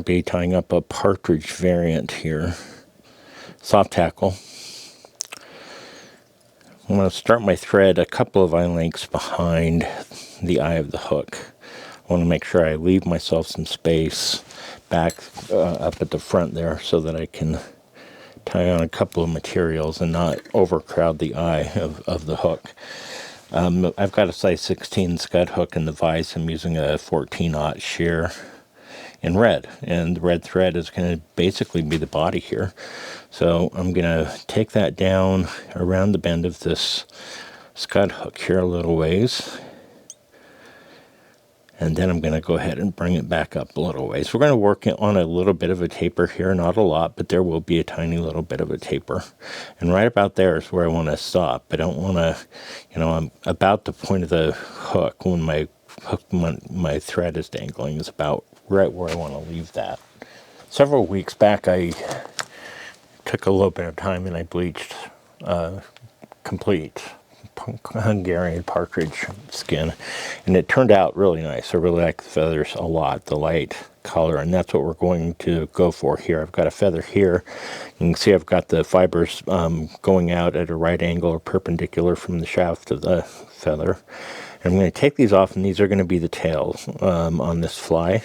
be tying up a Partridge variant here. Soft hackle. I'm going to start my thread a couple of eye lengths behind the eye of the hook. I want to make sure I leave myself some space back up at the front there so that I can tie on a couple of materials and not overcrowd the eye of the hook. I've got a size 16 scud hook in the vise. I'm using a 14-aught shear in red, and the red thread is going to basically be the body here. So I'm going to take that down around the bend of this scud hook here a little ways, and then I'm going to go ahead and bring it back up a little ways. We're going to work on a little bit of a taper here, not a lot, but there will be a tiny little bit of a taper. And right about there is where I want to stop. I don't want to, I'm about the point of the hook when my thread is dangling is about right where I want to leave that. Several weeks back, I took a little bit of time and I bleached complete Hungarian Partridge skin, and it turned out really nice. I really like the feathers a lot, the light color, and that's what we're going to go for here. I've got a feather here. You can see I've got the fibers going out at a right angle or perpendicular from the shaft of the feather. And I'm going to take these off, and these are going to be the tails on this fly.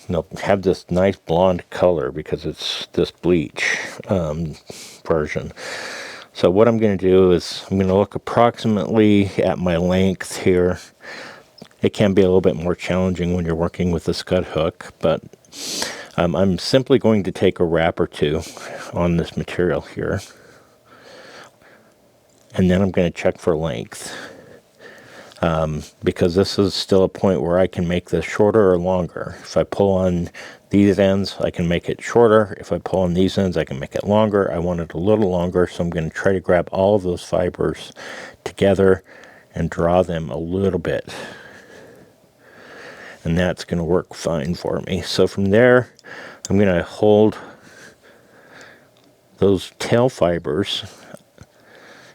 They'll have this nice blonde color because it's this bleach version. So what I'm going to do is I'm going to look approximately at my length here. It can be a little bit more challenging when you're working with a scud hook, but I'm simply going to take a wrap or two on this material here. And then I'm going to check for length. Because this is still a point where I can make this shorter or longer. If I pull on these ends, I can make it shorter. If I pull on these ends, I can make it longer. I want it a little longer, so I'm going to try to grab all of those fibers together and draw them a little bit. And that's going to work fine for me. So from there, I'm going to hold those tail fibers,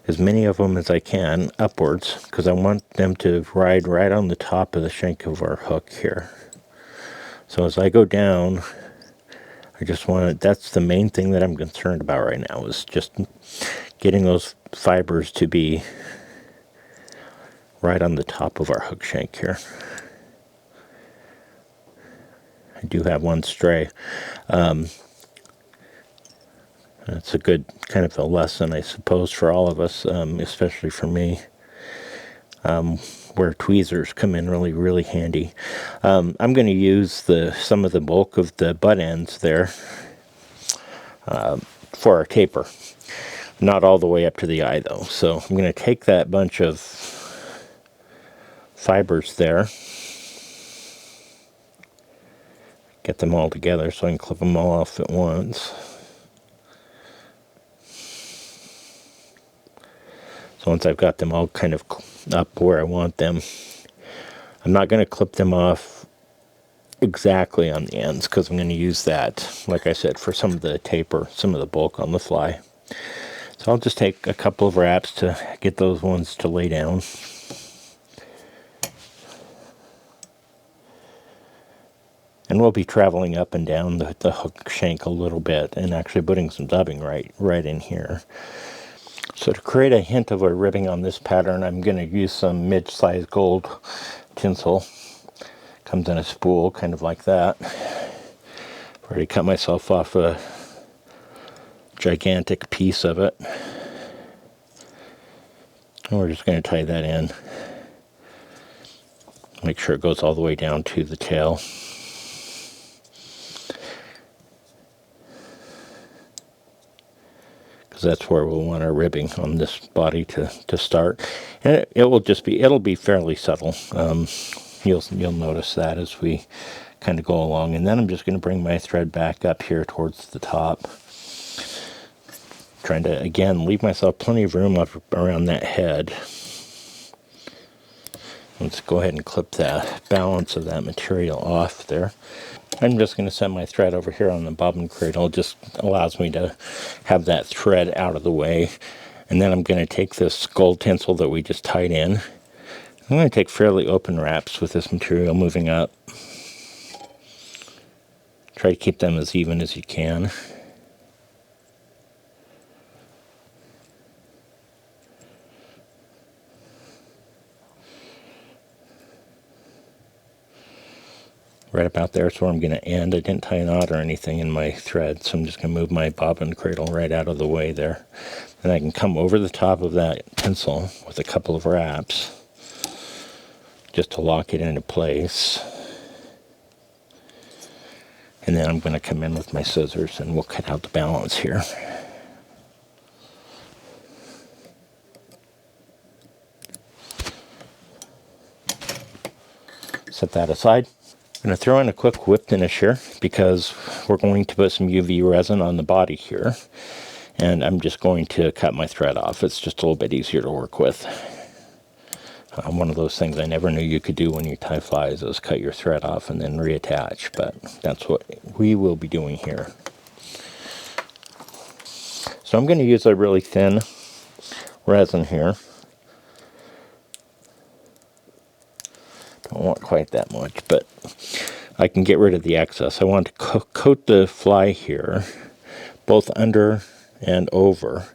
as many of them as I can, upwards, because I want them to ride right on the top of the shank of our hook here. So as I go down, I just want to, that's the main thing that I'm concerned about right now, is just getting those fibers to be right on the top of our hook shank here. I do have one stray. It's a good kind of a lesson, I suppose, for all of us, especially for me, where tweezers come in really, really handy. I'm going to use some of the bulk of the butt ends there for our taper. Not all the way up to the eye, though. So I'm going to take that bunch of fibers there, get them all together so I can clip them all off at once. So once I've got them all kind of up where I want them, I'm not going to clip them off exactly on the ends because I'm going to use that, like I said, for some of the taper, some of the bulk on the fly. So I'll just take a couple of wraps to get those ones to lay down. And we'll be traveling up and down the hook shank a little bit and actually putting some dubbing right in here. So to create a hint of a ribbing on this pattern, I'm going to use some midge-size gold tinsel. Comes in a spool, kind of like that. I've already cut myself off a gigantic piece of it. And we're just going to tie that in. Make sure it goes all the way down to the tail. That's where we'll want our ribbing on this body to start, and it'll be fairly subtle. You'll notice that as we kind of go along, and then I'm just going to bring my thread back up here towards the top, trying to again leave myself plenty of room up around that head. Let's go ahead and clip the balance of that material off there. I'm just going to set my thread over here on the bobbin cradle. It just allows me to have that thread out of the way. And then I'm going to take this gold tinsel that we just tied in. I'm going to take fairly open wraps with this material moving up. Try to keep them as even as you can. Right about there is where I'm going to end. I didn't tie a knot or anything in my thread, so I'm just going to move my bobbin cradle right out of the way there. And I can come over the top of that tinsel with a couple of wraps just to lock it into place. And then I'm going to come in with my scissors and we'll cut out the balance here. Set that aside. I'm going to throw in a quick whip finish here because we're going to put some UV resin on the body here. And I'm just going to cut my thread off. It's just a little bit easier to work with. One of those things I never knew you could do when you tie flies is cut your thread off and then reattach. But that's what we will be doing here. So I'm going to use a really thin resin here. Don't want quite that much, but I can get rid of the excess. I want to coat the fly here, both under and over.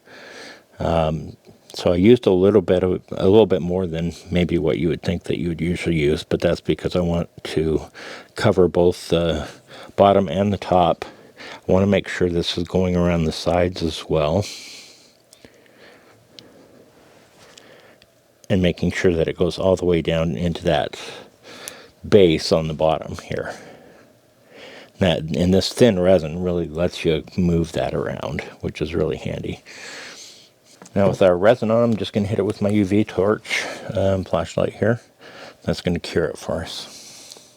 So I used a little bit more than maybe what you would think that you would usually use, but that's because I want to cover both the bottom and the top. I want to make sure this is going around the sides as well, and making sure that it goes all the way down into that base on the bottom here. And this thin resin really lets you move that around, which is really handy. Now with our resin on, I'm just going to hit it with my UV torch flashlight here. That's going to cure it for us.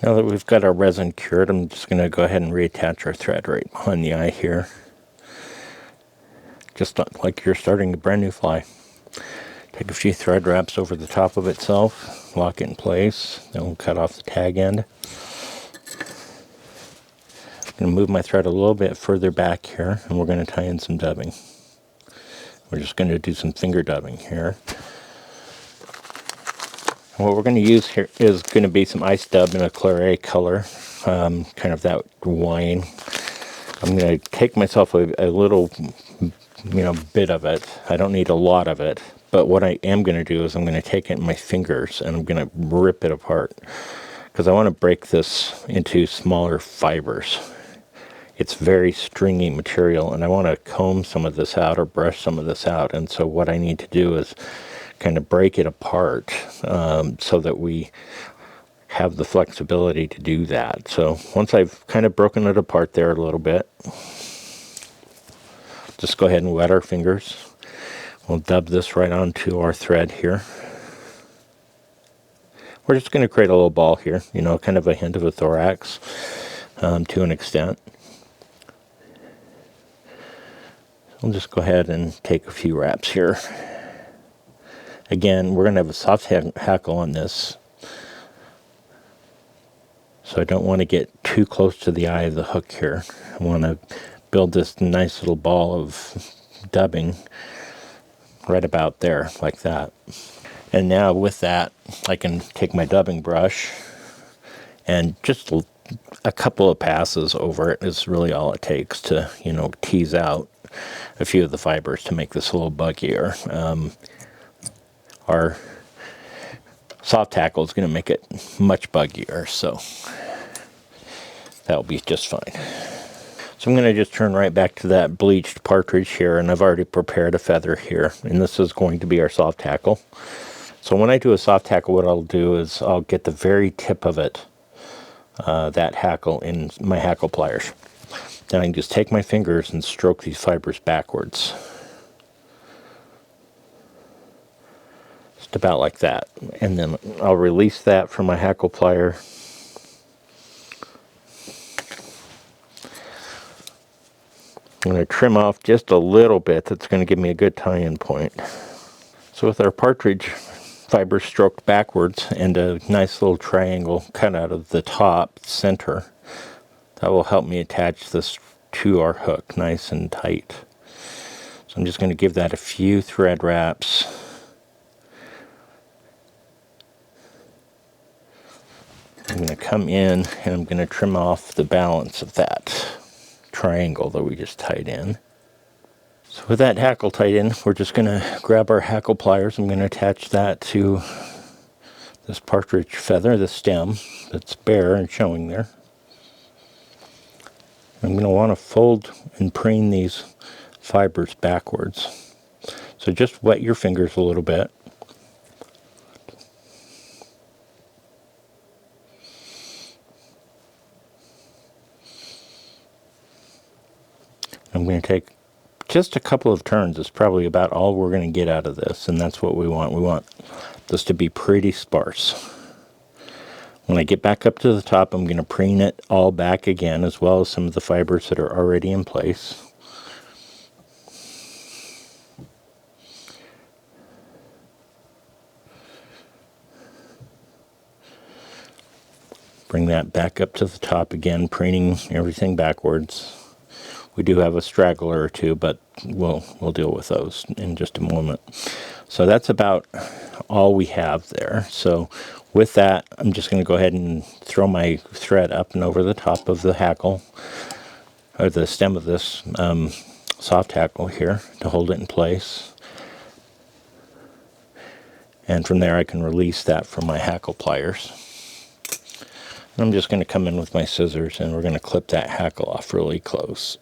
Now that we've got our resin cured, I'm just going to go ahead and reattach our thread right behind the eye here. Just like you're starting a brand new fly. Take a few thread wraps over the top of itself, lock it in place, then we'll cut off the tag end. I'm going to move my thread a little bit further back here, and we're going to tie in some dubbing. We're just going to do some finger dubbing here. And what we're going to use here is going to be some ice dub in a claret color, kind of that wine. I'm going to take myself a little, bit of it. I don't need a lot of it, but what I am going to do is I'm going to take it in my fingers and I'm going to rip it apart because I want to break this into smaller fibers. It's very stringy material, and I want to comb some of this out or brush some of this out. And so what I need to do is kind of break it apart so that we have the flexibility to do that. So once I've kind of broken it apart there a little bit, just go ahead and wet our fingers. We'll dub this right onto our thread here. We're just going to create a little ball here, kind of a hint of a thorax to an extent. We'll just go ahead and take a few wraps here. Again, we're going to have a soft hackle on this, so I don't want to get too close to the eye of the hook here. I want to build this nice little ball of dubbing right about there, like that. And now with that, I can take my dubbing brush and just a couple of passes over it is really all it takes to, tease out a few of the fibers to make this a little buggier. Our soft hackle is going to make it much buggier, so that'll be just fine. So I'm going to just turn right back to that bleached partridge here, and I've already prepared a feather here, and this is going to be our soft hackle. So when I do a soft hackle, what I'll do is I'll get the very tip of it, that hackle, in my hackle pliers. Then I can just take my fingers and stroke these fibers backwards. Just about like that. And then I'll release that from my hackle plier. I'm going to trim off just a little bit. That's going to give me a good tie-in point. So with our partridge fibers stroked backwards and a nice little triangle cut out of the top center, that will help me attach this to our hook nice and tight. So I'm just going to give that a few thread wraps. I'm going to come in and I'm going to trim off the balance of that triangle that we just tied in. So with that hackle tied in, we're just going to grab our hackle pliers. I'm going to attach that to this partridge feather, the stem that's bare and showing there. I'm going to want to fold and preen these fibers backwards. So just wet your fingers a little bit. I'm going to take just a couple of turns. It's probably about all we're going to get out of this, and that's what we want. We want this to be pretty sparse. When I get back up to the top, I'm going to preen it all back again, as well as some of the fibers that are already in place. Bring that back up to the top again, preening everything backwards. We do have a straggler or two, but we'll deal with those in just a moment. So that's about all we have there. So with that, I'm just going to go ahead and throw my thread up and over the top of the hackle, or the stem of this soft hackle here, to hold it in place. And from there I can release that from my hackle pliers. And I'm just going to come in with my scissors and we're going to clip that hackle off really close.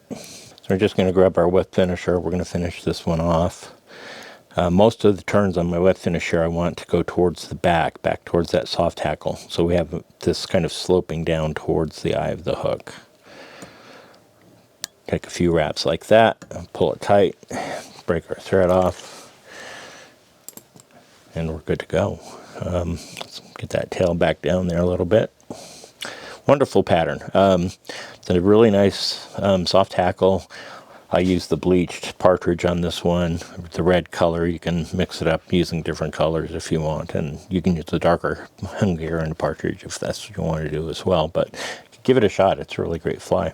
So we're just going to grab our wet finisher. We're going to finish this one off. Most of the turns on my wet finisher I want to go towards the back towards that soft hackle. So we have this kind of sloping down towards the eye of the hook. Take a few wraps like that, pull it tight, break our thread off, and we're good to go. Let's get that tail back down there a little bit. Wonderful pattern. It's a really nice soft hackle. I use the bleached partridge on this one. The red color, you can mix it up using different colors if you want, and you can use the darker Hungarian partridge if that's what you want to do as well. But give it a shot. It's a really great fly.